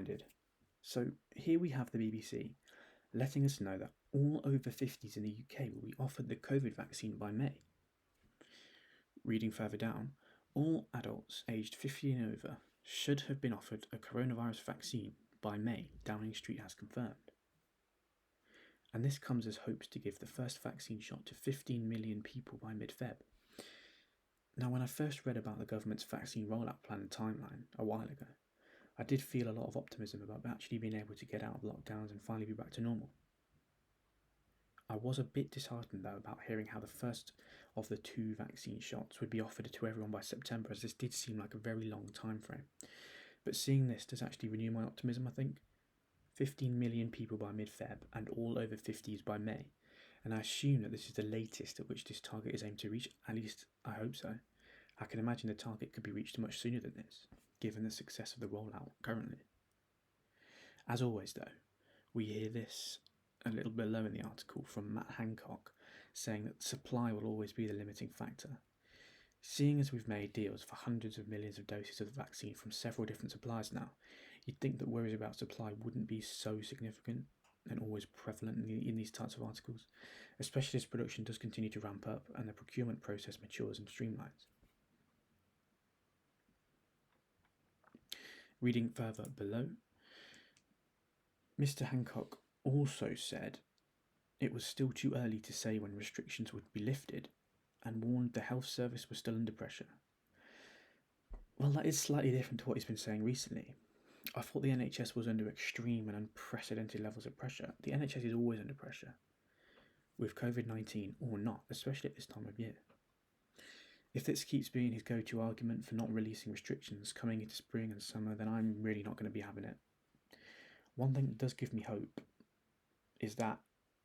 minded. So here we have the BBC letting us know that all over 50s in the UK will be offered the COVID vaccine by May. Reading further down, all adults aged 50 and over should have been offered a coronavirus vaccine by May, Downing Street has confirmed. And this comes as hopes to give the first vaccine shot to 15 million people by mid-Feb. Now, when I first read about the government's vaccine rollout plan and timeline a while ago, I did feel a lot of optimism about actually being able to get out of lockdowns and finally be back to normal. I was a bit disheartened though about hearing how the first of the 2 vaccine shots would be offered to everyone by September, as this did seem like a very long time frame. But seeing this does actually renew my optimism, I think. 15 million people by mid-Feb and all over 50s by May, and I assume that this is the latest at which this target is aimed to reach, at least I hope so. I can imagine the target could be reached much sooner than this, given the success of the rollout currently. As always though, we hear this a little below in the article from Matt Hancock, saying that supply will always be the limiting factor. Seeing as we've made deals for hundreds of millions of doses of the vaccine from several different suppliers now, you'd think that worries about supply wouldn't be so significant and always prevalent in these types of articles, especially as production does continue to ramp up and the procurement process matures and streamlines. Reading further below, Mr. Hancock also said it was still too early to say when restrictions would be lifted and warned the health service was still under pressure. Well, that is slightly different to what he's been saying recently. I thought the NHS was under extreme and unprecedented levels of pressure. The NHS is always under pressure, with COVID-19 or not, especially at this time of year. If this keeps being his go-to argument for not releasing restrictions coming into spring and summer, then I'm really not going to be having it. One thing that does give me hope is that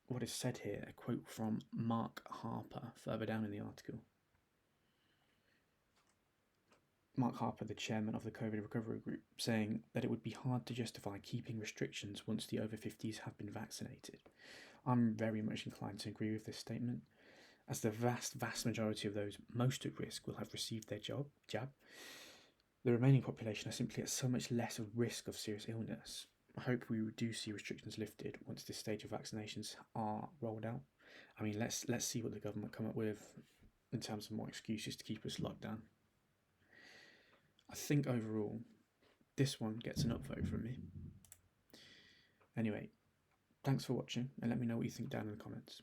what is said here, a quote from Mark Harper further down in the article. Mark Harper, the chairman of the COVID Recovery Group, saying that it would be hard to justify keeping restrictions once the over 50s have been vaccinated. I'm very much inclined to agree with this statement, as the vast majority of those most at risk will have received their jab. The remaining population are simply at so much less risk of serious illness. I hope we do see restrictions lifted once this stage of vaccinations are rolled out. I mean, let's see what the government come up with in terms of more excuses to keep us locked down. I think overall, this one gets an upvote from me. Anyway, thanks for watching and let me know what you think down in the comments.